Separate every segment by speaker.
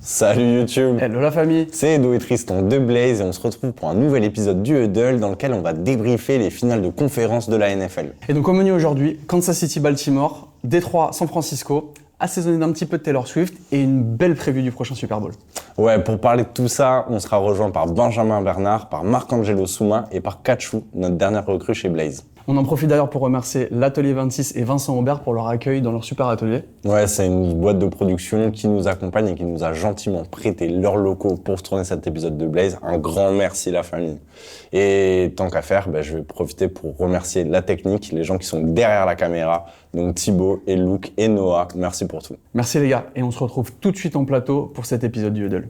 Speaker 1: Salut YouTube.
Speaker 2: Hello la famille.
Speaker 1: C'est Edo et Tristan de Blaze et on se retrouve pour un nouvel épisode du Huddle dans lequel on va débriefer les finales de conférence de la NFL.
Speaker 2: Et donc au menu aujourd'hui, Kansas City Baltimore, Détroit San Francisco, assaisonné d'un petit peu de Taylor Swift et une belle prévue du prochain Super Bowl.
Speaker 1: Ouais, pour parler de tout ça, on sera rejoint par Benjamin Bernard, par Marc-Angelo Souma et par Kachou, notre dernière recrue chez Blaze.
Speaker 2: On en profite d'ailleurs pour remercier l'Atelier 26 et Vincent Aubert pour leur accueil dans leur super atelier.
Speaker 1: Ouais, c'est une boîte de production qui nous accompagne et qui nous a gentiment prêté leurs locaux pour tourner cet épisode de Blaze. Un grand merci la famille. Et tant qu'à faire, je vais profiter pour remercier la technique, les gens qui sont derrière la caméra, donc Thibaut et Luc et Noah. Merci pour tout.
Speaker 2: Merci les gars, et on se retrouve tout de suite en plateau pour cet épisode du Huddle.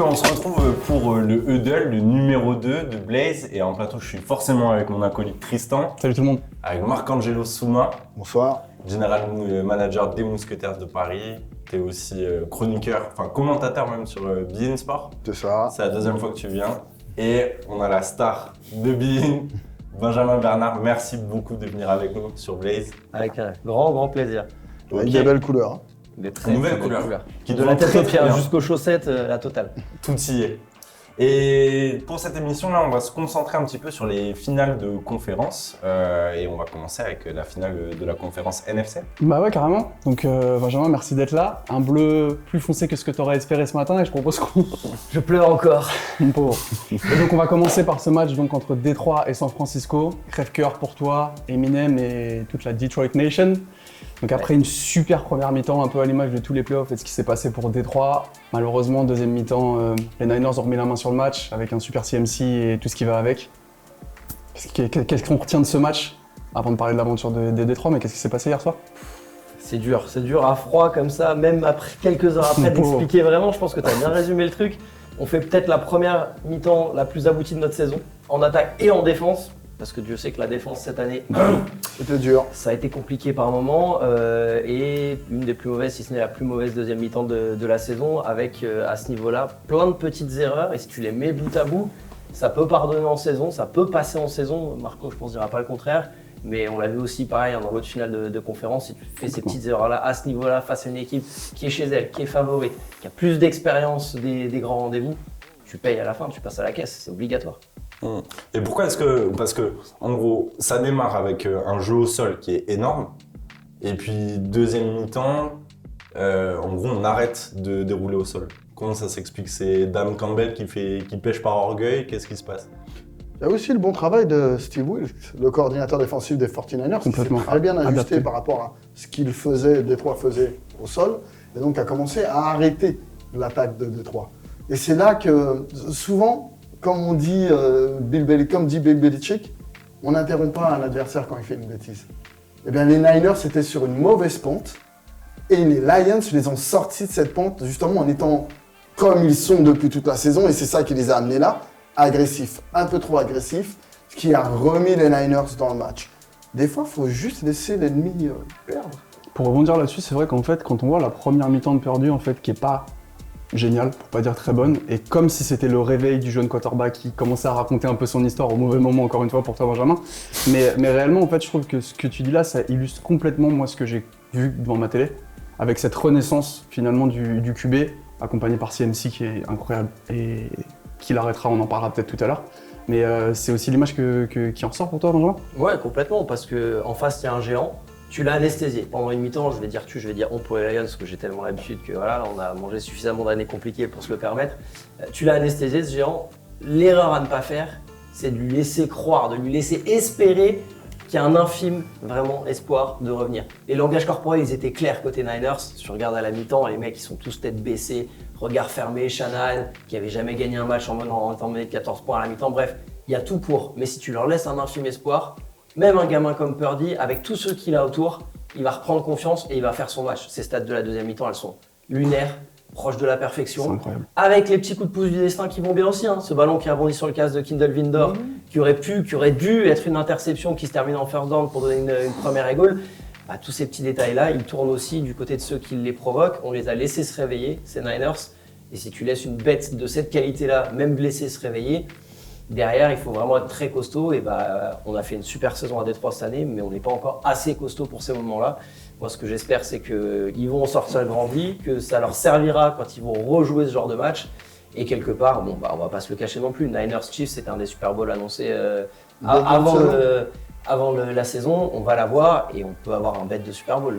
Speaker 1: On se retrouve pour le Huddle, le numéro 2 de Blaze. Et en plateau, je suis forcément avec mon acolyte Tristan.
Speaker 2: Salut tout le monde.
Speaker 1: Avec Marc-Angelo Souma.
Speaker 3: Bonsoir.
Speaker 1: General Manager des Mousquetaires de Paris. T'es aussi chroniqueur, enfin commentateur même sur beIN Sport.
Speaker 3: C'est ça.
Speaker 1: C'est la deuxième fois que tu viens. Et on a la star de beIN, Benjamin Bernard. Merci beaucoup de venir avec nous sur Blaze.
Speaker 4: Avec un grand plaisir.
Speaker 3: Avec des belles couleurs. Hein.
Speaker 4: Des très
Speaker 1: nouvelles
Speaker 4: belles
Speaker 1: couleurs. Qui
Speaker 4: de la tête aux pieds
Speaker 1: bien.
Speaker 4: jusqu'aux chaussettes, la totale.
Speaker 1: Tout y est. Et pour cette émission-là, on va se concentrer un petit peu sur les finales de conférence. Et on va commencer avec la finale de la conférence NFC.
Speaker 2: Bah ouais, carrément. Donc Benjamin, merci d'être là. Un bleu plus foncé que ce que tu aurais espéré ce matin et je propose qu'on...
Speaker 4: Je pleure encore.
Speaker 2: Mon pauvre. Et donc on va commencer par ce match donc, entre Détroit et San Francisco. Crève-cœur pour toi, Eminem et toute la Detroit Nation. Donc après une super première mi-temps, un peu à l'image de tous les playoffs et de ce qui s'est passé pour Détroit, malheureusement, deuxième mi-temps, les Niners ont remis la main sur le match avec un super CMC et tout ce qui va avec. Qu'est-ce qu'on retient de ce match avant de parler de l'aventure des Détroit, mais qu'est-ce qui s'est passé hier soir?
Speaker 4: C'est dur à froid comme ça, même après quelques heures après d'expliquer vraiment, je pense que tu as bien résumé le truc. On fait peut-être la première mi-temps la plus aboutie de notre saison, en attaque et en défense. Parce que Dieu sait que la défense cette année,
Speaker 3: c'était dur.
Speaker 4: Ça a été compliqué par moments et une des plus mauvaises, si ce n'est la plus mauvaise deuxième mi-temps de la saison, avec à ce niveau-là plein de petites erreurs. Et si tu les mets bout à bout, ça peut pardonner en saison, ça peut passer en saison. Marco, je pense, dira pas le contraire. Mais on l'a vu aussi pareil dans l'autre finale de conférence. Si tu fais ces petites erreurs-là à ce niveau-là face à une équipe qui est chez elle, qui est favorite, qui a plus d'expérience des grands rendez-vous, tu payes à la fin, tu passes à la caisse, c'est obligatoire.
Speaker 1: Et pourquoi est-ce que... Parce que, en gros, ça démarre avec un jeu au sol qui est énorme. Et puis, deuxième mi-temps, en gros, on arrête de dérouler au sol. Comment ça s'explique? C'est Dan Campbell qui pêche par orgueil? Qu'est-ce qui se passe?
Speaker 3: Il y a aussi le bon travail de Steve Wilks, le coordinateur défensif des 49ers, qui s'est très bien ajusté par rapport à ce qu'il faisait, Détroit faisait au sol, et donc a commencé à arrêter l'attaque de Détroit. Et c'est là que, souvent, comme on dit, comme dit Bill Belichick, on n'interrompt pas un adversaire quand il fait une bêtise. Eh bien, les Niners étaient sur une mauvaise pente et les Lions les ont sortis de cette pente justement en étant comme ils sont depuis toute la saison et c'est ça qui les a amenés là, agressifs, un peu trop agressifs, ce qui a remis les Niners dans le match. Des fois, il faut juste laisser l'ennemi perdre.
Speaker 2: Pour rebondir là-dessus, c'est vrai qu'en fait, quand on voit la première mi-temps de Purdue, en fait, qui est pas génial, pour pas dire très bonne, et comme si c'était le réveil du jeune quarterback qui commençait à raconter un peu son histoire au mauvais moment, encore une fois pour toi Benjamin, mais réellement en fait je trouve que ce que tu dis là, ça illustre complètement moi ce que j'ai vu devant ma télé, avec cette renaissance finalement du QB, accompagné par CMC qui est incroyable, et qui l'arrêtera, on en parlera peut-être tout à l'heure, mais c'est aussi l'image qui en ressort pour toi Benjamin?
Speaker 4: Ouais, complètement, parce qu'en face il y a un géant. Tu l'as anesthésié. Pendant une mi-temps, je vais dire on pour les Lions, parce que j'ai tellement l'habitude que voilà, on a mangé suffisamment d'années compliquées pour se le permettre. Tu l'as anesthésié, ce géant. L'erreur à ne pas faire, c'est de lui laisser croire, de lui laisser espérer qu'il y a un infime, vraiment, espoir de revenir. Les langages corporels, ils étaient clairs côté Niners. Si tu regardes à la mi-temps, les mecs, ils sont tous tête baissée, regard fermé. Shanahan, qui avait jamais gagné un match en étant mené de 14 points à la mi-temps. Bref, il y a tout pour. Mais si tu leur laisses un infime espoir, même un gamin comme Purdy, avec tous ceux qu'il a autour, il va reprendre confiance et il va faire son match. Ces stats de la deuxième mi-temps, elles sont lunaires, proches de la perfection. Avec les petits coups de pouce du destin qui vont bien aussi. Ce ballon qui rebondit sur le casque de Kindle Vindor, qui aurait dû être une interception qui se termine en first down pour donner une première goal. Tous ces petits détails-là, ils tournent aussi du côté de ceux qui les provoquent. On les a laissés se réveiller, ces Niners. Et si tu laisses une bête de cette qualité-là, même blessée, se réveiller, Derrière, il faut vraiment être très costaud. Et on a fait une super saison à Détroit cette année, mais on n'est pas encore assez costaud pour ces moments-là. Moi, ce que j'espère, c'est qu'ils vont en sortir grandis, que ça leur servira quand ils vont rejouer ce genre de match. Et quelque part, on va pas se le cacher non plus. Niners Chiefs, c'était un des Super Bowls annoncés avant la saison. On va l'avoir et on peut avoir un bet de Super Bowl.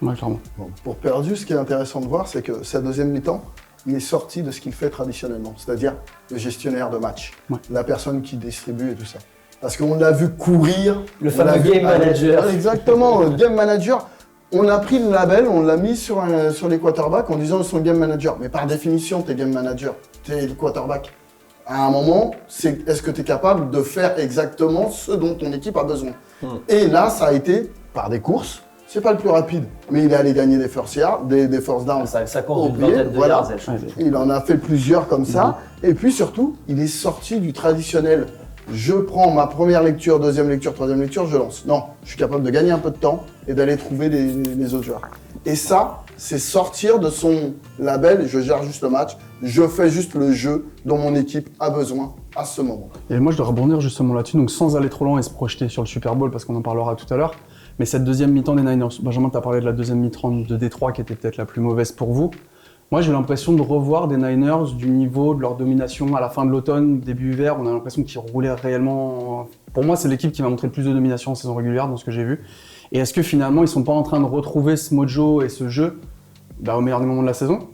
Speaker 2: Ouais, clairement.
Speaker 3: Bon, pour Perdue, ce qui est intéressant de voir, c'est que sa deuxième mi-temps, il est sorti de ce qu'il fait traditionnellement, c'est-à-dire le gestionnaire de match, la personne qui distribue et tout ça. Parce qu'on l'a vu courir.
Speaker 4: Le fameux game manager.
Speaker 3: Exactement, le game manager. On a pris le label, on l'a mis sur les quarterbacks en disant qu'ils sont game manager. Mais par définition, t'es game manager, t'es le quarterback. À un moment, est-ce que tu es capable de faire exactement ce dont ton équipe a besoin? Et là, ça a été par des courses. C'est pas le plus rapide, mais il est allé gagner des first downs.
Speaker 4: Ça court d'une vingtaine de yards, elle change.
Speaker 3: Il en a fait plusieurs comme ça. Et puis surtout, il est sorti du traditionnel. Je prends ma première lecture, deuxième lecture, troisième lecture, je lance. Non, je suis capable de gagner un peu de temps et d'aller trouver les autres joueurs. Et ça, c'est sortir de son label, je gère juste le match, je fais juste le jeu dont mon équipe a besoin à ce moment.
Speaker 2: Et moi, je dois rebondir justement là-dessus, donc sans aller trop loin et se projeter sur le Super Bowl, parce qu'on en parlera tout à l'heure. Mais cette deuxième mi-temps des Niners, Benjamin, tu as parlé de la deuxième mi-temps de Détroit qui était peut-être la plus mauvaise pour vous. Moi, j'ai l'impression de revoir des Niners du niveau de leur domination à la fin de l'automne, début hiver. On a l'impression qu'ils roulaient réellement. Pour moi, c'est l'équipe qui m'a montré le plus de domination en saison régulière dans ce que j'ai vu. Et est-ce que finalement, ils sont pas en train de retrouver ce mojo et ce jeu au meilleur des moments de la saison?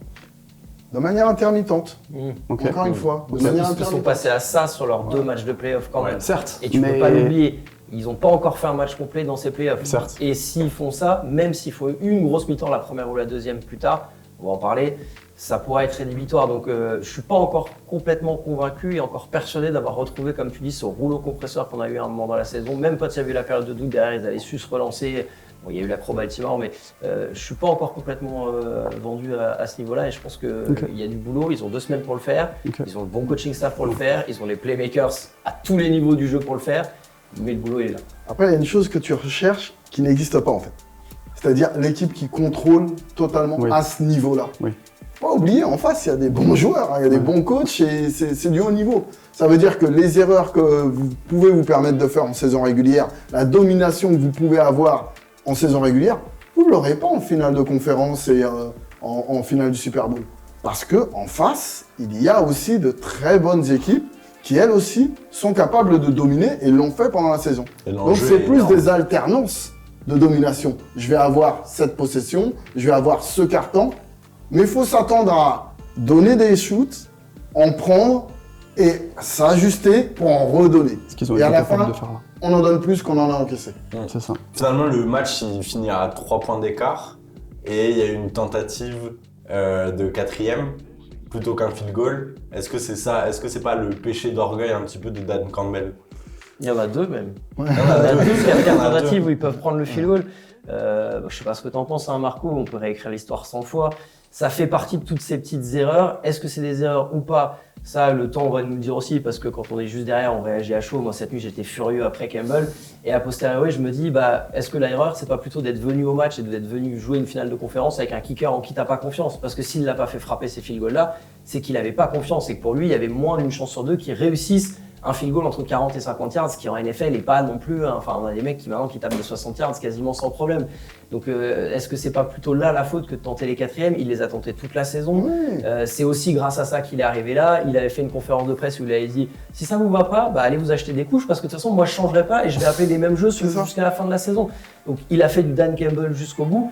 Speaker 3: De manière intermittente.
Speaker 2: Okay.
Speaker 3: Encore une fois.
Speaker 4: Ils sont passés à ça sur leurs 2 matchs de play-off quand même.
Speaker 2: Certes.
Speaker 4: Et tu peux pas l'oublier. Ils n'ont pas encore fait un match complet dans ces play-offs.
Speaker 2: Certes.
Speaker 4: Et s'ils font ça, même s'il faut une grosse mi-temps, la première ou la deuxième plus tard, on va en parler, ça pourra être rédhibitoire. Donc je ne suis pas encore complètement convaincu et encore persuadé d'avoir retrouvé, comme tu dis, ce rouleau compresseur qu'on a eu à un moment dans la saison. Même quand il y a eu la période de doute, derrière, ils avaient su se relancer. Bon, il y a eu la Pro Baltimore, mais je ne suis pas encore complètement vendu à ce niveau-là. Et je pense qu'il y a du boulot. Ils ont 2 semaines pour le faire. Ils ont le bon coaching staff pour le faire. Ils ont les playmakers à tous les niveaux du jeu pour le faire. Mais le boulot est là.
Speaker 3: Après, il y a une chose que tu recherches qui n'existe pas en fait. C'est-à-dire l'équipe qui contrôle totalement à ce niveau-là.
Speaker 2: Oui.
Speaker 3: Faut pas oublier, en face, il y a des bons joueurs, il y a des bons coachs et c'est du haut niveau. Ça veut dire que les erreurs que vous pouvez vous permettre de faire en saison régulière, la domination que vous pouvez avoir en saison régulière, vous ne l'aurez pas en finale de conférence et en finale du Super Bowl. Parce qu'en face, il y a aussi de très bonnes équipes qui elles aussi sont capables de dominer et l'ont fait pendant la saison. Donc c'est plus des alternances de domination. Je vais avoir cette possession, je vais avoir ce carton, mais il faut s'attendre à donner des shoots, en prendre et s'ajuster pour en redonner.
Speaker 2: Et à la fin,
Speaker 3: on en donne plus qu'on en a encaissé.
Speaker 2: C'est ça.
Speaker 1: Finalement, le match il finit à 3 points d'écart et il y a eu une tentative de 4e. Plutôt qu'un field goal. Est-ce que c'est ça? Est-ce que c'est pas le péché d'orgueil un petit peu de Dan Campbell?
Speaker 4: Il y en a 2 même.
Speaker 1: Il y en a 2
Speaker 4: tentatives où ils peuvent prendre le field goal. Je sais pas ce que t'en penses, hein, Marco, on peut réécrire l'histoire 100 fois. Ça fait partie de toutes ces petites erreurs. Est-ce que c'est des erreurs ou pas? Ça, le temps va nous le dire aussi, parce que quand on est juste derrière, on réagit à chaud. Moi, cette nuit, j'étais furieux après Campbell. Et a posteriori, je me dis, est-ce que l'erreur, c'est pas plutôt d'être venu au match et d'être venu jouer une finale de conférence avec un kicker en qui t'as pas confiance? Parce que s'il l'a pas fait frapper ces field goals-là, c'est qu'il avait pas confiance et que pour lui, il y avait moins d'une chance sur 2 qu'il réussisse un field goal entre 40 et 50 yards, ce qui en NFL n'est pas non plus. Enfin, on a des mecs qui maintenant qui tapent de 60 yards quasiment sans problème. Donc, est-ce que c'est pas plutôt là la faute que de tenter les 4e? Il les a tentés toute la saison.
Speaker 3: Oui.
Speaker 4: C'est aussi grâce à ça qu'il est arrivé là. Il avait fait une conférence de presse où il avait dit si ça vous va pas, allez vous acheter des couches parce que de toute façon, moi je changerai pas et je vais appeler les mêmes jeux jusqu'à la fin de la saison. Donc, il a fait du Dan Campbell jusqu'au bout.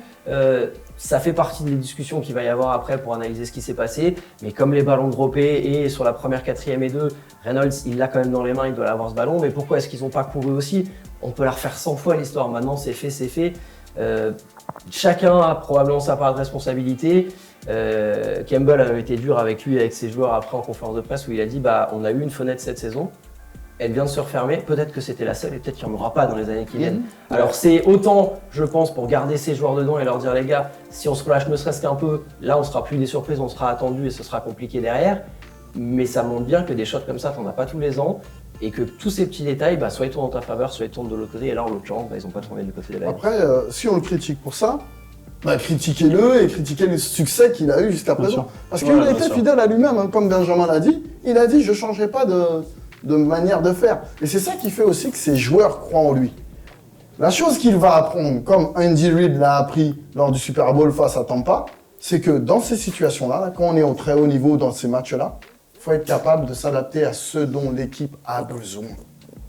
Speaker 4: Ça fait partie des discussions qu'il va y avoir après pour analyser ce qui s'est passé. Mais comme les ballons droppés et sur la première 4e et 2, Reynolds, il l'a quand même dans les mains, il doit avoir ce ballon. Mais pourquoi est-ce qu'ils n'ont pas couru aussi? On peut la refaire 100 fois l'histoire. Maintenant, c'est fait, c'est fait. Chacun a probablement sa part de responsabilité. Campbell a été dur avec lui et avec ses joueurs après en conférence de presse où il a dit on a eu une fenêtre cette saison. Elle vient de se refermer, peut-être que c'était la seule et peut-être qu'il n'y en aura pas dans les années qui viennent. Alors c'est autant, je pense, pour garder ces joueurs dedans et leur dire les gars, si on se relâche ne serait-ce qu'un peu, là on sera plus des surprises, on sera attendu et ce sera compliqué derrière. Mais ça montre bien que des shots comme ça, t'en as pas tous les ans et que tous ces petits détails, soit ils tournent en ta faveur, soit ils tournent de l'autre côté. Et là en l'occurrence, ils n'ont pas tourné du côté des Lions.
Speaker 3: Après, si on le critique pour ça, critiquez-le et critiquez le succès qu'il a eu jusqu'à présent. Parce qu'il a été fidèle à lui-même, comme Benjamin l'a dit. Il a dit je ne changerai pas de manière de faire. Et c'est ça qui fait aussi que ces joueurs croient en lui. La chose qu'il va apprendre, comme Andy Reid l'a appris lors du Super Bowl face à Tampa, c'est que dans ces situations-là, quand on est au très haut niveau dans ces matchs-là, il faut être capable de s'adapter à ce dont l'équipe a besoin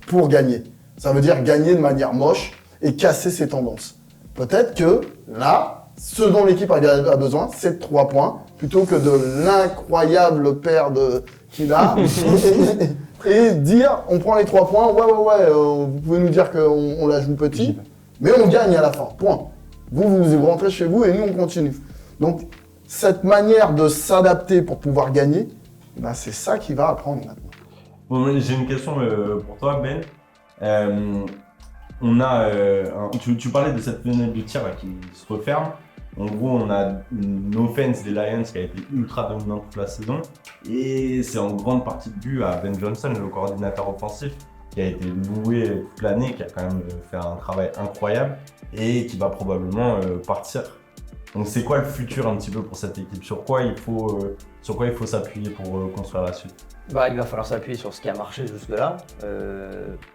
Speaker 3: pour gagner. Ça veut dire gagner de manière moche et casser ses tendances. Peut-être que là, ce dont l'équipe a besoin, c'est de 3 points, plutôt que de l'incroyable paire qu'il a. Et dire, on prend les 3 points, vous pouvez nous dire qu'on la joue petit, mais on gagne à la fin, point. Vous rentrez chez vous et nous, on continue. Donc, cette manière de s'adapter pour pouvoir gagner, ben, c'est ça qu'il va apprendre maintenant.
Speaker 5: Bon, j'ai une question pour toi, Ben. Tu parlais de cette fenêtre de tir là, qui se referme. En gros, on a une offense des Lions qui a été ultra dominante toute la saison. Et c'est en grande partie dû à Ben Johnson, le coordinateur offensif, qui a été loué toute l'année, qui a quand même fait un travail incroyable et qui va probablement partir. Donc c'est quoi le futur un petit peu pour cette équipe ? Sur quoi il faut s'appuyer pour construire la suite ?
Speaker 4: Il va falloir s'appuyer sur ce qui a marché jusque-là.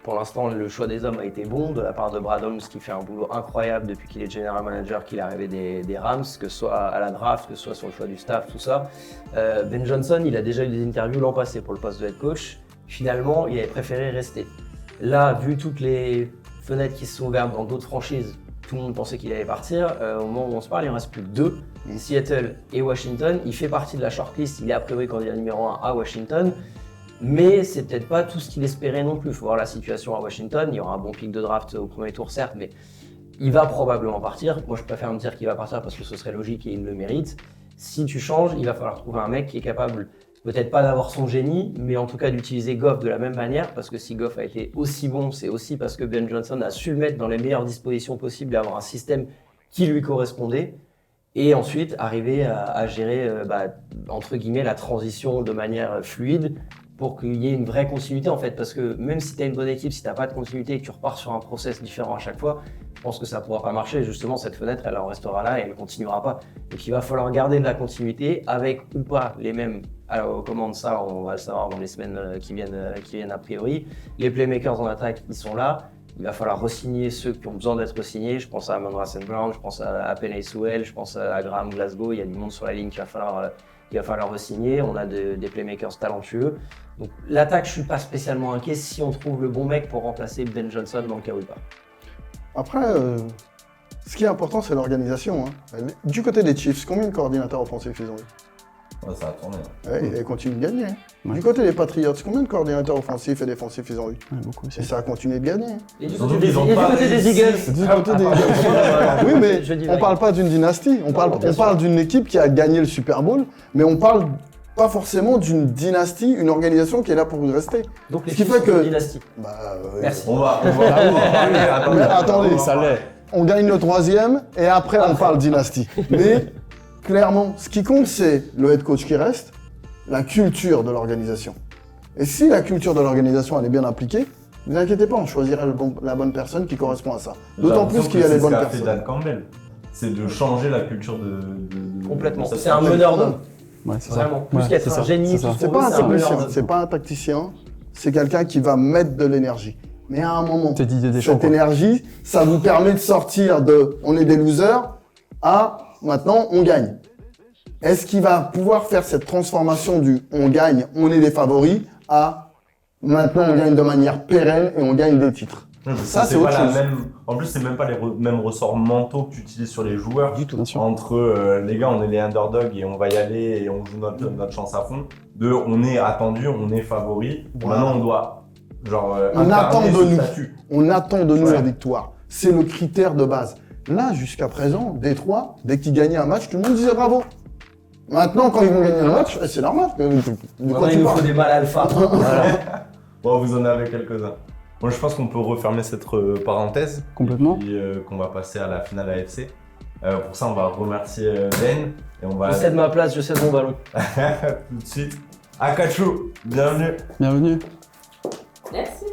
Speaker 4: Pour l'instant, le choix des hommes a été bon de la part de Brad Holmes qui fait un boulot incroyable depuis qu'il est general manager, qu'il est arrivé des Rams, que ce soit à la draft, que ce soit sur le choix du staff, tout ça. Ben Johnson, il a déjà eu des interviews l'an passé pour le poste de head coach. Finalement, il avait préféré rester. Là, vu toutes les fenêtres qui se sont ouvertes dans d'autres franchises, tout le monde pensait qu'il allait partir. Au moment où on se parle, il ne reste plus que 2. Seattle et Washington. Il fait partie de la shortlist, il est a priori candidat numéro 1 à Washington. Mais c'est peut-être pas tout ce qu'il espérait non plus. Il faut voir la situation à Washington. Il y aura un bon pick de draft au premier tour, certes, mais il va probablement partir. Moi, je préfère me dire qu'il va partir parce que ce serait logique et il le mérite. Si tu changes, il va falloir trouver un mec qui est capable, peut-être pas d'avoir son génie, mais en tout cas d'utiliser Goff de la même manière. Parce que si Goff a été aussi bon, c'est aussi parce que Ben Johnson a su le mettre dans les meilleures dispositions possibles et avoir un système qui lui correspondait. Et ensuite, arriver à gérer, entre guillemets, la transition de manière fluide pour qu'il y ait une vraie continuité en fait. Parce que même si tu as une bonne équipe, si tu n'as pas de continuité et que tu repars sur un process différent à chaque fois, je pense que ça ne pourra pas marcher. Justement, cette fenêtre, elle en restera là et elle ne continuera pas. Donc il va falloir garder de la continuité avec ou pas les mêmes. Alors aux commandes, ça, on va le savoir dans les semaines qui viennent a priori. Les playmakers en attaque, ils sont là. Il va falloir re-signer ceux qui ont besoin d'être re-signés. Je pense à Amon-Ra St. Brown, je pense à Penei Sewell, je pense à Graham Glasgow. Il y a du monde sur la ligne qu'il va falloir re-signer. On a des playmakers talentueux. Donc l'attaque, je ne suis pas spécialement inquiet si on trouve le bon mec pour remplacer Ben Johnson dans le cas où il part.
Speaker 3: Après, ce qui est important, c'est l'organisation. Du côté des Chiefs, combien de coordinateurs offensifs ils ont eu ?
Speaker 5: Ouais, ça a tourné.
Speaker 3: Ouais, et continuent de gagner. Du côté des Patriots, combien de coordinateurs offensifs et défensifs ils ont eu ?
Speaker 2: Beaucoup aussi.
Speaker 3: Et ça a continué de gagner.
Speaker 4: Et du côté des Eagles.
Speaker 3: Oui, mais on parle pas d'une dynastie. On parle d'une équipe qui a gagné le Super Bowl, mais on parle pas forcément d'une dynastie, une organisation qui est là pour rester.
Speaker 4: Donc les Chiefs sont une dynastie. Merci.
Speaker 5: On va
Speaker 3: attendez, ça l'est. On gagne le 3e et après on parle dynastie. Mais clairement, ce qui compte, c'est le head coach qui reste, la culture de l'organisation. Et si la culture de l'organisation elle est bien appliquée, ne vous inquiétez pas, on choisira la bonne personne qui correspond à ça. D'autant plus qu'il y a les bonnes personnes.
Speaker 5: C'est ce qu'a fait Dan Campbell, c'est de changer la culture de
Speaker 4: Complètement. C'est un meneur d'hommes.
Speaker 2: Ouais, c'est
Speaker 4: Vraiment.
Speaker 2: ça.
Speaker 4: Plus qu'être un génie,
Speaker 3: c'est pas un tacticien, c'est pas un tacticien, c'est quelqu'un qui va mettre de l'énergie. Mais à un moment, cette énergie, ça vous permet de sortir de « on est des losers » à « maintenant, on gagne ». Est-ce qu'il va pouvoir faire cette transformation du « on gagne, on est des favoris » à « maintenant, on gagne de manière pérenne et on gagne des titres ».
Speaker 5: Ça, c'est autre chose. En plus, c'est même pas les mêmes ressorts mentaux que tu utilises sur les joueurs.
Speaker 2: Du tout, bien sûr.
Speaker 5: Entre les gars, on est les underdogs et on va y aller et on joue notre chance à fond. On est attendu, on est favori. Maintenant, on doit
Speaker 3: on attend de nous la victoire. C'est le critère de base. Là, jusqu'à présent, Détroit, dès qu'ils gagnaient un match, tout le monde disait bravo. Maintenant, quand ils vont gagner un match, c'est normal.
Speaker 4: Il nous faut des balles alpha. Voilà.
Speaker 5: Bon, vous en avez quelques-uns. Bon, je pense qu'on peut refermer cette parenthèse.
Speaker 2: Complètement.
Speaker 5: Et qu'on va passer à la finale AFC. Pour ça, on va remercier Ben. Et on va...
Speaker 4: Je cède ma place, je cède mon ballon.
Speaker 5: Tout de suite. Akachu, bienvenue.
Speaker 2: Bienvenue.
Speaker 6: Merci.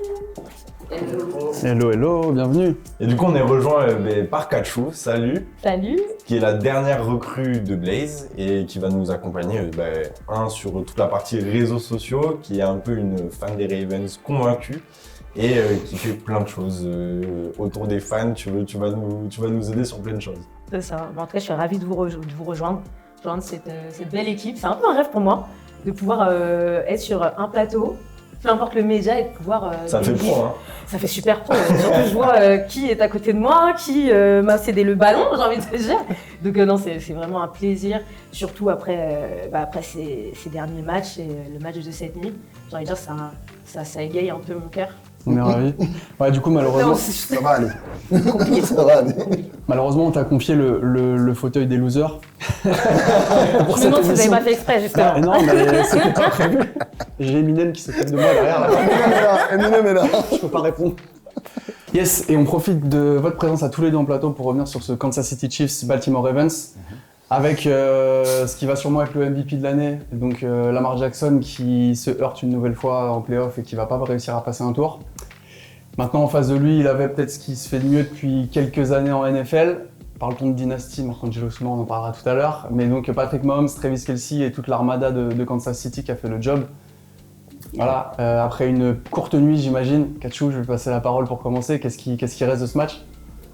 Speaker 2: Hello, bienvenue.
Speaker 5: Et du coup, on est rejoint par Kachou, salut.
Speaker 6: Salut.
Speaker 5: Qui est la dernière recrue de Blaze et qui va nous accompagner, sur toute la partie réseaux sociaux, qui est un peu une fan des Ravens convaincue et qui fait plein de choses autour des fans. Tu vas nous aider sur plein de choses.
Speaker 6: C'est ça. En tout cas, je suis ravie de vous rejoindre cette belle équipe. C'est un peu un rêve pour moi de pouvoir être sur un plateau, peu importe le média, et de pouvoir...
Speaker 5: ça fait pro, hein.
Speaker 6: Ça fait super pro. Surtout, je vois qui est à côté de moi, qui m'a cédé le ballon, j'ai envie de te dire. Donc non, c'est vraiment un plaisir, surtout après ces derniers matchs et le match de cette nuit. J'ai envie de dire, ça égaye un peu mon cœur.
Speaker 2: On est ravis. Ouais, du coup, malheureusement...
Speaker 6: Non,
Speaker 3: Ça va aller.
Speaker 6: compliqué.
Speaker 3: Ça va aller.
Speaker 2: Malheureusement, on t'a confié le fauteuil des losers.
Speaker 6: Je me demande si vous n'avez pas fait exprès, justement.
Speaker 2: Ah, non, mais c'était pas prévu. J'ai Eminem qui s'occupe de moi derrière. Là.
Speaker 3: Eminem est là.
Speaker 2: Je peux pas répondre. Yes, et on profite de votre présence à tous les deux en plateau pour revenir sur ce Kansas City Chiefs Baltimore Ravens. Avec ce qui va sûrement être le MVP de l'année, donc Lamar Jackson qui se heurte une nouvelle fois en playoff et qui va pas réussir à passer un tour. Maintenant en face de lui, il avait peut-être ce qui se fait de mieux depuis quelques années en NFL. Parle-t-on de dynastie, Marcangelo Smart, on en parlera tout à l'heure. Mais donc Patrick Mahomes, Travis Kelce et toute l'armada de Kansas City qui a fait le job. Voilà, après une courte nuit j'imagine, Kachou, je vais passer la parole pour commencer. Qu'est-ce qui reste de ce match ?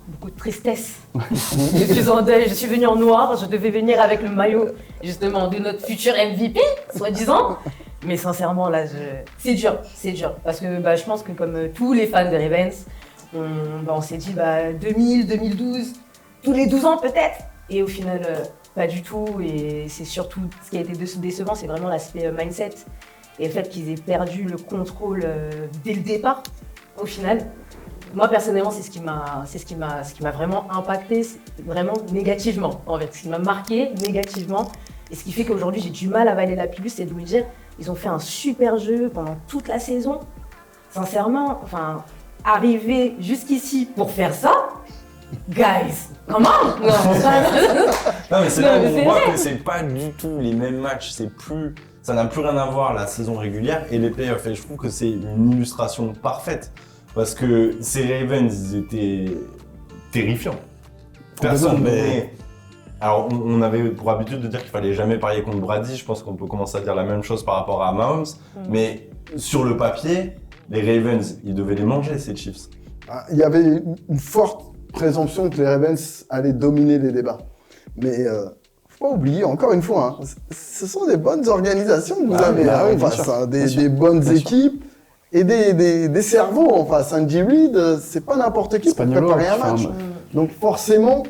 Speaker 6: Beaucoup de tristesse. Je suis en deuil, je suis venue en noir, je devais venir avec le maillot justement de notre futur MVP, soi-disant. Mais sincèrement, là, c'est dur. Parce que je pense que comme tous les fans de Ravens, on s'est dit 2000, 2012, tous les 12 ans peut-être. Et au final, pas du tout. Et c'est surtout ce qui a été décevant, c'est vraiment l'aspect mindset. Et le fait qu'ils aient perdu le contrôle dès le départ, au final. Moi personnellement, c'est ce qui m'a vraiment impacté, vraiment négativement en fait. Ce qui m'a marqué négativement et ce qui fait qu'aujourd'hui j'ai du mal à avaler la pilule, c'est de me dire ils ont fait un super jeu pendant toute la saison. Sincèrement, arriver jusqu'ici pour faire ça, guys, comment?
Speaker 5: Non mais c'est là où on voit que c'est pas du tout les mêmes matchs, ça n'a plus rien à voir la saison régulière et les playoffs. Et je trouve que c'est une illustration parfaite. Parce que ces Ravens, ils étaient terrifiants. Personne mais... Alors, on avait pour habitude de dire qu'il fallait jamais parier contre Brady. Je pense qu'on peut commencer à dire la même chose par rapport à Mahomes. Mais sur le papier, les Ravens, ils devaient les manger, ces Chiefs.
Speaker 3: Il y avait une forte présomption que les Ravens allaient dominer les débats. Mais faut pas oublier, encore une fois, ce sont des bonnes organisations que vous avez en face. Des bonnes équipes. Et des cerveaux en face. Andy Reid, c'est pas n'importe qui pour préparer un match. Donc forcément,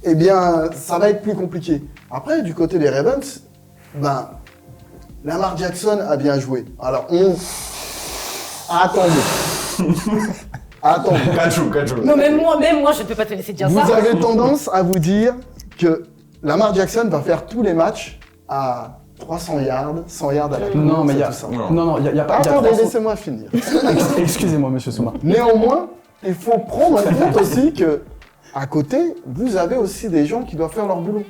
Speaker 3: ça va être plus compliqué. Après, du côté des Ravens, Lamar Jackson a bien joué. Alors, Attendez.
Speaker 5: Kachou.
Speaker 6: Non, même moi, je ne peux pas te laisser dire ça.
Speaker 3: Vous avez tendance à vous dire que Lamar Jackson va faire tous les matchs à 300 yards, 100 yards à la course.
Speaker 2: Non, mais il y a... Non, il y a pas...
Speaker 3: Attendez, laissez-moi finir.
Speaker 2: Excusez-moi, monsieur Souma.
Speaker 3: Néanmoins, il faut prendre en compte aussi que, à côté, vous avez aussi des gens qui doivent faire leur boulot.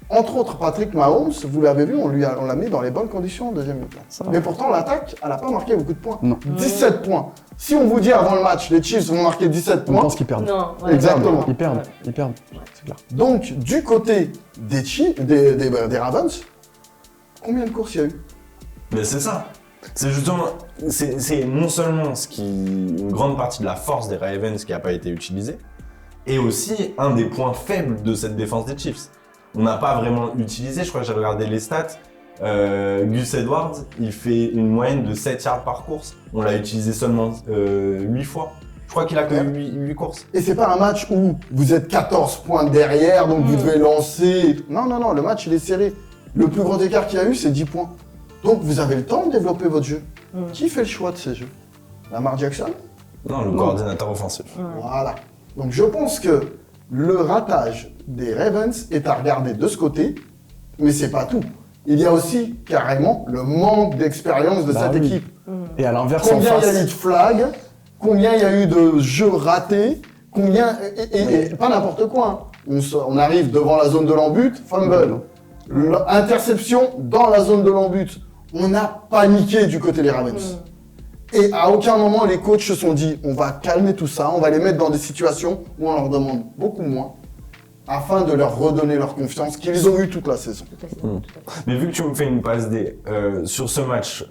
Speaker 3: Entre autres, Patrick Mahomes, vous l'avez vu, on l'a mis dans les bonnes conditions en deuxième mi-temps. Mais pourtant, l'attaque, elle n'a pas marqué beaucoup de points.
Speaker 2: Non.
Speaker 3: 17 points. Si on vous dit avant le match, les Chiefs vont marquer 17 points...
Speaker 2: On pense qu'ils perdent.
Speaker 6: Non,
Speaker 3: Exactement.
Speaker 2: Ils perdent, c'est clair.
Speaker 3: Donc, du côté des Ravens, combien de courses il y a eu?
Speaker 5: Mais c'est ça. C'est justement, c'est non seulement une grande partie de la force des Ravens qui n'a pas été utilisée, et aussi un des points faibles de cette défense des Chiefs. On n'a pas vraiment utilisé, je crois que j'ai regardé les stats, Gus Edwards, il fait une moyenne de 7 yards par course. On l'a utilisé seulement 8 fois. Je crois qu'il a que 8 courses.
Speaker 3: Et c'est pas un match où vous êtes 14 points derrière, donc vous devez lancer. Non, le match il est serré. Le plus grand écart qu'il y a eu, c'est 10 points. Donc vous avez le temps de développer votre jeu. Qui fait le choix de ces jeux? Lamar Jackson?
Speaker 5: Non, le coordinateur offensif.
Speaker 3: Voilà. Donc je pense que le ratage des Ravens est à regarder de ce côté, mais c'est pas tout. Il y a aussi carrément le manque d'expérience de cette équipe.
Speaker 2: Et à l'inverse,
Speaker 3: combien il y a eu de flags, combien il y a eu de jeux ratés, combien et pas n'importe quoi. On arrive devant la zone de l'embut, fumble, interception dans la zone de l'embut. On a paniqué du côté des Ravens. Et à aucun moment, les coachs se sont dit, on va calmer tout ça, on va les mettre dans des situations où on leur demande beaucoup moins, afin de leur redonner leur confiance qu'ils ont eu toute la saison.
Speaker 6: Tout à fait.
Speaker 5: Mais vu que tu me fais une passe D, sur ce match,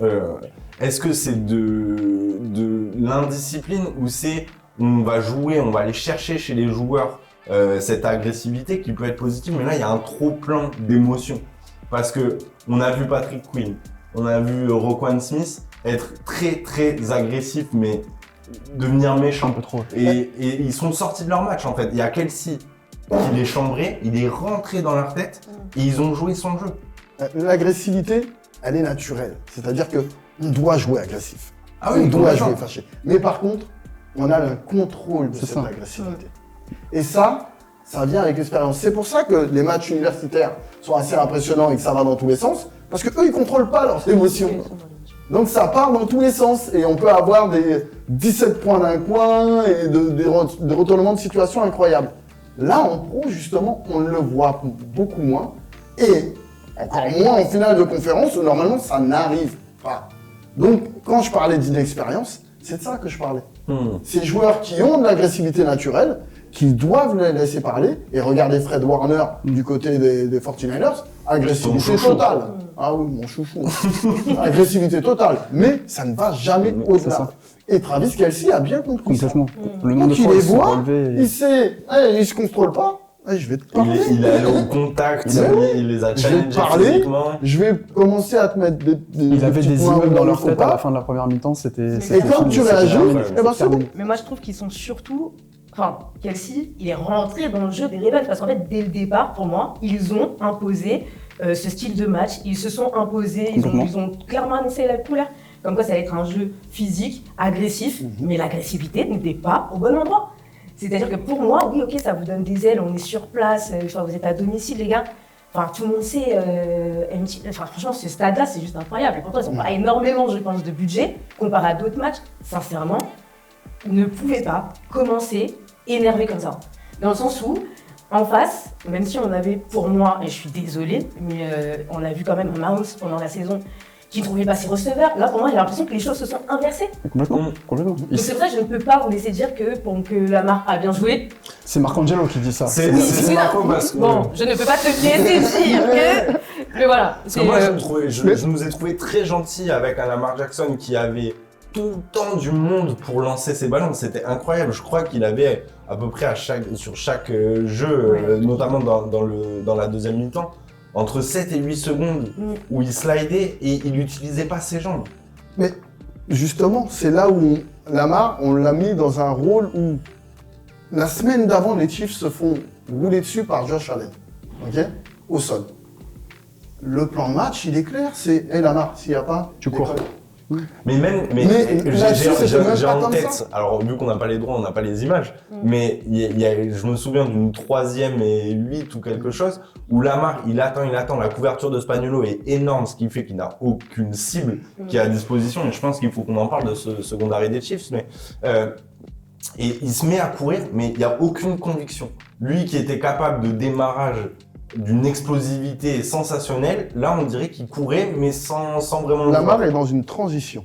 Speaker 5: est-ce que c'est de l'indiscipline ou c'est on va jouer, on va aller chercher chez les joueurs cette agressivité qui peut être positive, mais là il y a un trop plein d'émotions. Parce que on a vu Patrick Quinn, on a vu Roquan Smith être très très agressif, mais devenir méchant.
Speaker 2: Un peu trop.
Speaker 5: Et ils sont sortis de leur match en fait. Il y a Kelsey qui les chambrait, il est rentré dans leur tête et ils ont joué son jeu.
Speaker 3: L'agressivité, elle est naturelle. C'est-à-dire qu'on doit jouer agressif.
Speaker 5: Ah oui,
Speaker 3: on doit
Speaker 5: complètement.
Speaker 3: jouer fâché. Mais par contre, on a le contrôle de
Speaker 2: C'est
Speaker 3: cette
Speaker 2: ça.
Speaker 3: agressivité. Et ça vient avec l'expérience. C'est pour ça que les matchs universitaires sont assez impressionnants et que ça va dans tous les sens, parce qu'eux, ils ne contrôlent pas leurs émotions. Donc ça part dans tous les sens et on peut avoir des 17 points d'un coin et des retournements de situation incroyables. Là, en pro, justement, on le voit beaucoup moins et encore moins en finale de conférence où normalement ça n'arrive pas. Donc, quand je parlais d'inexpérience, c'est de ça que je parlais. Ces joueurs qui ont de l'agressivité naturelle, qui doivent les laisser parler, et regardez Fred Warner du côté des 49ers, agressivité totale. Ah oui, mon chouchou. Agressivité totale. Mais ça ne va jamais
Speaker 2: C'est
Speaker 3: au-delà.
Speaker 2: ça.
Speaker 3: Et Travis Kelce a bien compris ça.
Speaker 2: Complètement. Le nombre
Speaker 3: Quand
Speaker 2: de
Speaker 3: il
Speaker 2: fois
Speaker 3: les
Speaker 2: ils se sont
Speaker 3: voit,
Speaker 2: relevés.
Speaker 3: il sait, il se contrôle pas, je vais te parler.
Speaker 5: Il est allé au contact, il les a
Speaker 3: Je vais te
Speaker 5: challengés
Speaker 3: parler,
Speaker 5: physiquement.
Speaker 3: je vais commencer à te mettre des
Speaker 2: Il avait
Speaker 3: petits
Speaker 2: des
Speaker 3: points
Speaker 2: immeubles dans
Speaker 3: où
Speaker 2: leur
Speaker 3: il faut
Speaker 2: tête à
Speaker 3: pas.
Speaker 2: la fin de la première mi-temps, c'était.
Speaker 6: Et quand
Speaker 3: tu réagis,
Speaker 5: eh ben,
Speaker 3: c'est bon.
Speaker 6: Mais moi, je trouve qu'ils sont surtout. Enfin, Kelsey, il est rentré dans le jeu des Ravens parce qu'en fait, dès le départ, pour moi, ils ont imposé ce style de match. Ils se sont imposés, ils ont clairement annoncé la couleur. Comme quoi, ça allait être un jeu physique, agressif, mais l'agressivité n'était pas au bon endroit. C'est-à-dire que pour moi, oui, ok, ça vous donne des ailes, on est sur place, vous êtes à domicile, les gars. Enfin, tout le monde sait, franchement, ce stade-là, c'est juste incroyable. Et pourtant, ils n'ont pas énormément, je pense, de budget comparé à d'autres matchs. Sincèrement, ne pouvez pas commencer énervé comme ça. Dans le sens où, en face, même si on avait, pour moi, et je suis désolée, mais on a vu quand même Mahomes pendant la saison qui ne trouvait pas ses receveurs. Là, pour moi, j'ai l'impression que les choses se sont inversées.
Speaker 2: Complètement. Complètement.
Speaker 6: Donc c'est pour ça que je ne peux pas vous laisser dire que Lamar a bien joué.
Speaker 2: C'est Marcangelo qui dit ça.
Speaker 5: C'est
Speaker 6: Oui,
Speaker 5: Marco
Speaker 6: non.
Speaker 5: parce que.
Speaker 6: Bon, je ne peux pas te laisser dire que voilà.
Speaker 5: Parce que moi, je nous ai trouvé très gentils avec un Lamar Jackson qui avait tout le temps du monde pour lancer ses ballons. C'était incroyable. Je crois qu'il avait à peu près sur chaque jeu, notamment dans la deuxième mi-temps, entre 7 et 8 secondes où il slidait et il n'utilisait pas ses jambes.
Speaker 3: Mais justement, c'est là où Lamar, on l'a mis dans un rôle où la semaine d'avant, les Chiefs se font rouler dessus par Josh Allen, ok, au sol. Le plan de match, il est clair, c'est Lamar, s'il n'y a pas,
Speaker 2: Tu cours.
Speaker 5: Mais
Speaker 3: là-dessus, c'était même
Speaker 5: j'ai
Speaker 3: pas
Speaker 5: en
Speaker 3: comme
Speaker 5: tête,
Speaker 3: ça.
Speaker 5: alors vu qu'on n'a pas les droits, on n'a pas les images, mais je me souviens d'une 3e et 8 ou quelque chose, où Lamar, il attend, la couverture de Spagnuolo est énorme, ce qui fait qu'il n'a aucune cible qui est à disposition, et je pense qu'il faut qu'on en parle de ce secondary des Chiefs, mais et il se met à courir, mais il n'y a aucune conviction. Lui qui était capable de démarrage d'une explosivité sensationnelle, là on dirait qu'il courait, mais sans vraiment le
Speaker 3: Lamar
Speaker 5: voir.
Speaker 3: est dans une transition.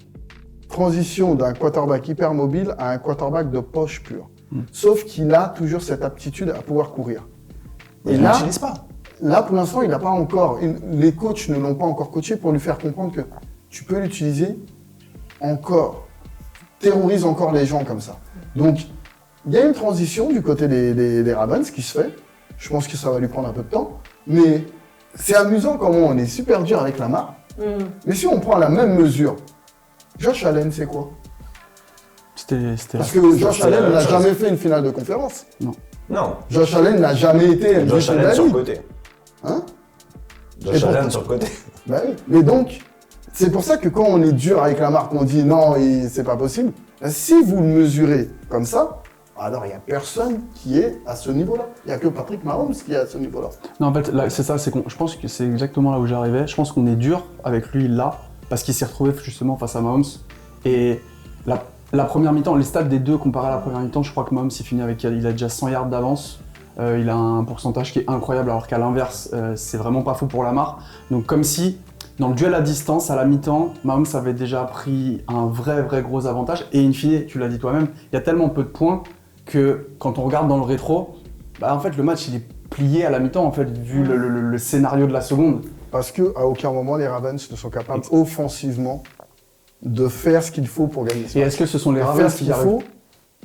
Speaker 3: Transition d'un quarterback hyper mobile à un quarterback de poche pure. Sauf qu'il a toujours cette aptitude à pouvoir courir.
Speaker 5: Et il
Speaker 3: là,
Speaker 5: l'utilise pas.
Speaker 3: Là, pour l'instant, il n'a pas encore. Les coachs ne l'ont pas encore coaché pour lui faire comprendre que tu peux l'utiliser encore. Terrorise encore les gens comme ça. Donc, il y a une transition du côté des Ravens qui se fait. Je pense que ça va lui prendre un peu de temps. Mais c'est amusant comment on est super dur avec Lamar. Mais si on prend la même mesure, Josh Allen, c'est quoi? Parce que Josh Allen n'a jamais fait une finale de conférence.
Speaker 5: Non.
Speaker 3: Josh Allen n'a jamais été MVP
Speaker 5: Josh
Speaker 3: de la
Speaker 5: Allen sur le
Speaker 3: ligue.
Speaker 5: côté.
Speaker 3: Hein?
Speaker 5: Josh Allen sur le côté.
Speaker 3: Bah oui. Mais donc, c'est pour ça que quand on est dur avec Lamar, qu'on dit non, c'est pas possible, si vous le mesurez comme ça, alors il n'y a personne qui est à ce niveau-là. Il n'y a que Patrick Mahomes qui est à ce niveau-là.
Speaker 2: Non, en fait, là, c'est ça, je pense que c'est exactement là où j'arrivais. Je pense qu'on est dur avec lui là, parce qu'il s'est retrouvé justement face à Mahomes. Et la première mi-temps, les stats des deux comparés à la première mi-temps, je crois que Mahomes il a déjà 100 yards d'avance. Il a un pourcentage qui est incroyable, alors qu'à l'inverse, c'est vraiment pas faux pour Lamar. Donc comme si dans le duel à distance, à la mi-temps, Mahomes avait déjà pris un vrai gros avantage. Et in fine, tu l'as dit toi-même, il y a tellement peu de points que quand on regarde dans le rétro, en fait, le match il est plié à la mi-temps, en fait, vu le scénario de la seconde.
Speaker 3: Parce qu'à aucun moment, les Ravens ne sont capables offensivement de faire ce qu'il faut pour gagner ce match.
Speaker 2: Et est-ce que ce sont les Ravens
Speaker 3: faire ce
Speaker 2: qui
Speaker 3: qu'il
Speaker 2: arrivent?
Speaker 3: faut,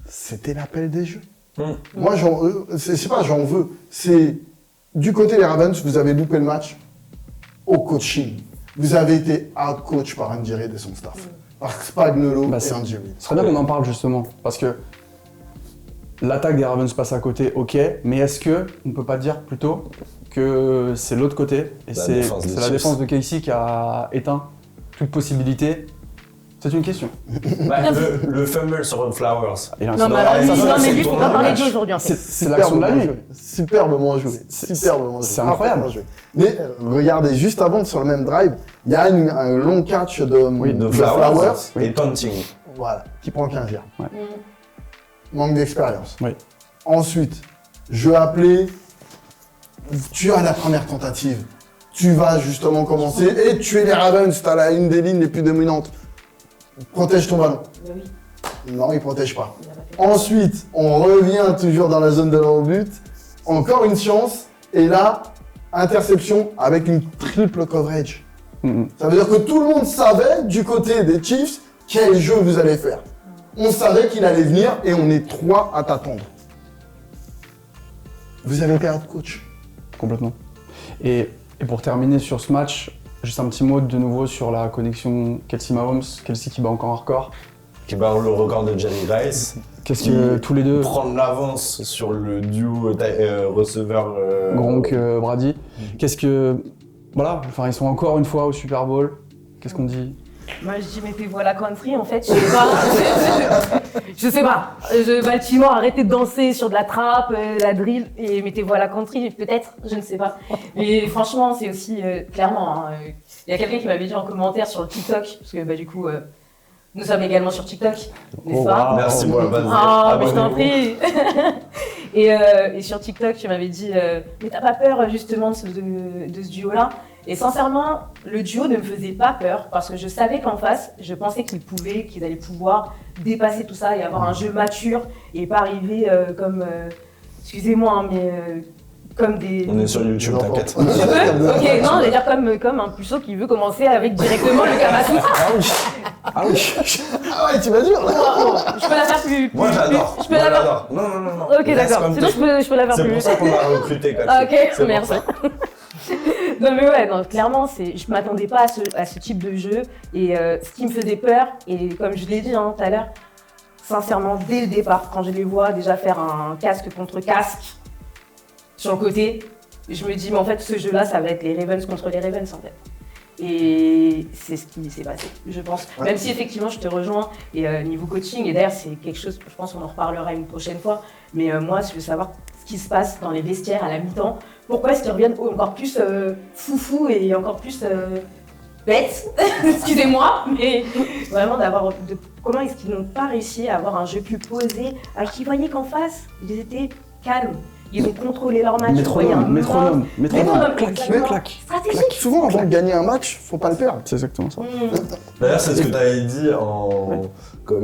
Speaker 3: c'était l'appel des jeux. Moi, c'est pas j'en veux, c'est du côté des Ravens, vous avez loupé le match au coaching. Vous avez été out-coach par Andy Reid et son staff. Par Spagnuolo et Andy Reid.
Speaker 2: Ce serait bien qu'on en parle justement, parce que l'attaque des Ravens passe à côté, ok, mais est-ce qu'on ne peut pas dire plutôt que c'est l'autre côté, et c'est la défense de Casey qui a éteint toute possibilité? C'est une question.
Speaker 1: Le fumble sur Flowers.
Speaker 6: Non, mais lui, faut pas parler de jeu aujourd'hui.
Speaker 2: C'est l'action de la nuit.
Speaker 3: Superbement joué.
Speaker 2: C'est incroyable.
Speaker 3: Mais regardez, juste avant, sur le même drive, il y a un long catch de Flowers.
Speaker 1: Et punting.
Speaker 3: Voilà, qui prend 15 yards.
Speaker 2: Ouais.
Speaker 3: Manque d'expérience.
Speaker 2: Oui.
Speaker 3: Ensuite, je vais appeler. Tu as la première tentative. Tu vas justement commencer et tuer les Ravens. Tu as une des lignes les plus dominantes. Protège ton ballon.
Speaker 6: Oui.
Speaker 3: Non, il protège pas. Ensuite, on revient toujours dans la zone de leur but. Encore une chance. Et là, interception avec une triple coverage. Ça veut dire que tout le monde savait du côté des Chiefs quel jeu vous allez faire. On savait qu'il allait venir et on est 3 à t'attendre. Vous avez été out coach.
Speaker 2: Complètement. Et pour terminer sur ce match, juste un petit mot de nouveau sur la connexion Kelsey-Mahomes. Kelsey qui bat encore un record.
Speaker 1: Qui bat le record de Jerry Rice.
Speaker 2: Qu'est-ce que tous les deux...
Speaker 1: Prendre l'avance sur le duo receveur...
Speaker 2: Gronk-Brady. Qu'est-ce que... Voilà, enfin ils sont encore une fois au Super Bowl. Qu'est-ce qu'on dit?
Speaker 6: Moi je dis mettez-vous à la country en fait, je sais pas. Je sais pas. Baltimore, arrêtez de danser sur de la trappe, la drill et mettez-vous à la country peut-être, je ne sais pas. Mais franchement c'est aussi clairement, il y a quelqu'un qui m'avait dit en commentaire sur le TikTok, parce que du coup nous sommes également sur TikTok, n'est-ce pas?
Speaker 1: Merci pour la base.
Speaker 6: Oh mais je t'en prie. Et sur TikTok tu m'avais dit mais t'as pas peur justement de ce duo là? Et sincèrement, le duo ne me faisait pas peur parce que je savais qu'en face, je pensais qu'ils allaient pouvoir dépasser tout ça et avoir un jeu mature et pas arriver comme, excusez-moi, mais comme des...
Speaker 1: On est sur YouTube, t'inquiète.
Speaker 6: Ok, non, je veux dire comme un puceau qui veut commencer avec directement le Kamasutra.
Speaker 3: Ah ouais, tu vas dire là.
Speaker 6: Je peux la faire plus...
Speaker 1: Moi j'adore.
Speaker 6: Je peux la faire...
Speaker 1: Non.
Speaker 6: Ok, d'accord. Sinon je peux la faire plus...
Speaker 1: C'est pour ça qu'on m'a recruté, Cathy.
Speaker 6: Ok, merci. Non mais ouais, non, clairement, je m'attendais pas à ce type de jeu et ce qui me faisait peur, et comme je l'ai dit tout à l'heure, sincèrement, dès le départ, quand je les vois déjà faire un casque contre casque sur le côté, je me dis mais en fait ce jeu-là, ça va être les Ravens contre les Ravens en fait. Et c'est ce qui s'est passé, je pense. Ouais. Même si effectivement je te rejoins, et niveau coaching, et d'ailleurs c'est quelque chose, je pense qu'on en reparlera une prochaine fois, mais moi je veux savoir ce qui se passe dans les vestiaires à la mi-temps. Pourquoi est-ce qu'ils reviennent encore plus foufou et encore plus bêtes, excusez-moi, mais vraiment comment est-ce qu'ils n'ont pas réussi à avoir un jeu plus posé, alors qu'ils voyaient qu'en face, ils étaient calmes. Ils ont contrôlé leur match.
Speaker 2: Métronome.
Speaker 6: Clac. Stratégique.
Speaker 3: Souvent, avant de gagner un match, faut pas le perdre.
Speaker 2: C'est exactement ça.
Speaker 1: D'ailleurs, c'est ce que tu avais dit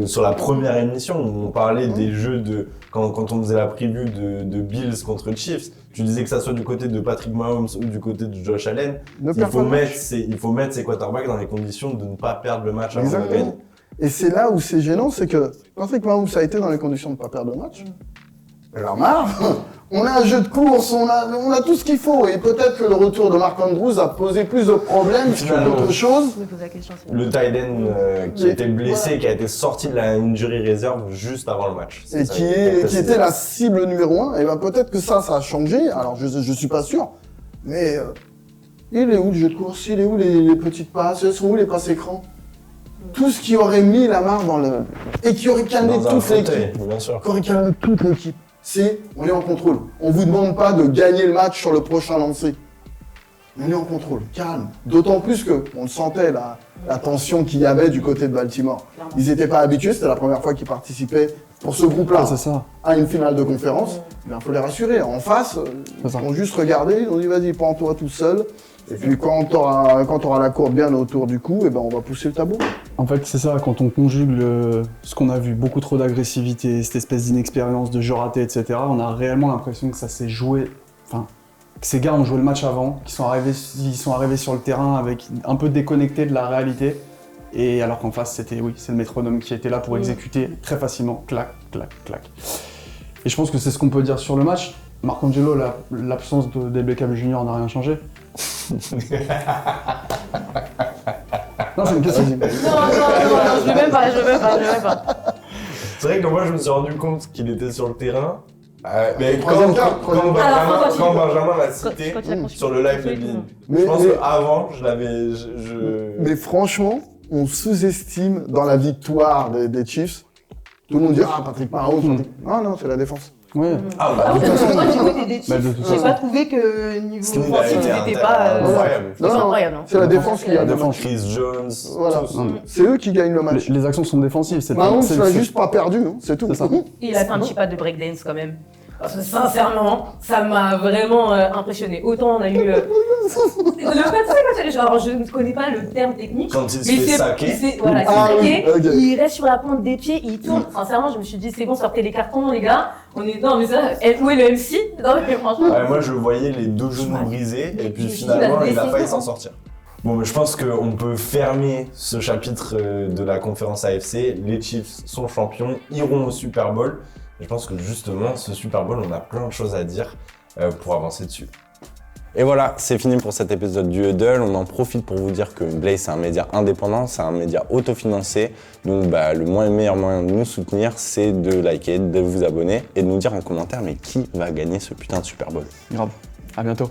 Speaker 1: sur la première émission où on parlait des jeux de... Quand on faisait la preview de Bills contre Chiefs, tu disais que ça soit du côté de Patrick Mahomes ou du côté de Josh Allen, il faut mettre ses quarterbacks dans les conditions de ne pas perdre le match avant de gagner.
Speaker 3: Et c'est là où c'est gênant, c'est que Patrick Mahomes a été dans les conditions de ne pas perdre le match. Alors marre, on a un jeu de course, on a tout ce qu'il faut, et peut-être que le retour de Mark Andrews a posé plus de problèmes qu'autre chose.
Speaker 1: Le tight end qui était blessé, qui a été sorti de la injury reserve juste avant le match.
Speaker 3: Et qui était la cible numéro 1, et ben peut-être que ça a changé, alors je suis pas sûr, mais il est où le jeu de course, il est où les petites passes, elles sont où les passes écrans? Tout ce qui aurait mis la marque dans le... et qui aurait calmé toute l'équipe.
Speaker 1: Bien sûr.
Speaker 3: Qui aurait calmé toute l'équipe. On est en contrôle. On vous demande pas de gagner le match sur le prochain lancer. on est en contrôle, calme. D'autant plus qu'on sentait la tension qu'il y avait du côté de Baltimore. Ils n'étaient pas habitués, c'était la première fois qu'ils participaient pour ce groupe-là à une finale de conférence. Il faut les rassurer. En face, ils ont juste regardé, ils ont dit vas-y, prends-toi tout seul. Et puis quand tu auras la courbe bien autour du cou, on va pousser le tableau.
Speaker 2: En fait, c'est ça, quand on conjugue ce qu'on a vu, beaucoup trop d'agressivité, cette espèce d'inexpérience, de jeu raté, etc., on a réellement l'impression que ça s'est joué, que ces gars ont joué le match avant, qu'ils sont arrivés sur le terrain avec un peu déconnectés de la réalité. Et alors qu'en face, c'est le métronome qui était là pour exécuter très facilement, clac, clac, clac. Et je pense que c'est ce qu'on peut dire sur le match. Marcangelo, l'absence de Beckham Junior n'a rien changé. Non, c'est une question.
Speaker 6: Non, je veux même pas.
Speaker 5: C'est vrai que moi je me suis rendu compte qu'il était sur le terrain. Mais quand Benjamin l'a cité sur le live de Bill, je pense qu'avant,
Speaker 3: Mais franchement, on sous-estime dans la victoire des Chiefs. Tout le monde dit Patrick Mahomes. Non, c'est la défense.
Speaker 2: Oui.
Speaker 6: Moi, du côté des Chiefs, j'ai pas trouvé que niveau offensif, c'était pas incroyable.
Speaker 3: C'est la défense qui a
Speaker 5: devant Chris Jones.
Speaker 3: Voilà. C'est eux qui gagnent le match.
Speaker 2: Les actions sont défensives.
Speaker 3: Mahomes n'a juste pas perdu, c'est tout.
Speaker 6: Il a fait un petit pas de breakdance quand même. Parce que sincèrement, ça m'a vraiment impressionné. Autant on a eu. Alors je ne connais pas le terme technique.
Speaker 5: Quand il se fait saquer.
Speaker 6: Voilà, il reste sur la pointe des pieds, il tourne. Sincèrement, je me suis dit, c'est bon, sortez les cartons, les gars. Non, mais ça, où est le MC? Non, mais franchement.
Speaker 5: Moi, je voyais les deux genoux brisés, et puis finalement, il a failli s'en sortir. Bon, mais je pense qu'on peut fermer ce chapitre de la conférence AFC. Les Chiefs sont champions, iront au Super Bowl. Et je pense que justement, ce Super Bowl, on a plein de choses à dire pour avancer dessus.
Speaker 1: Et voilà, c'est fini pour cet épisode du Huddle. On en profite pour vous dire que Blaze, c'est un média indépendant, c'est un média autofinancé. Donc le meilleur moyen de nous soutenir, c'est de liker, de vous abonner et de nous dire en commentaire mais qui va gagner ce putain de Super Bowl.
Speaker 2: Grave. À bientôt.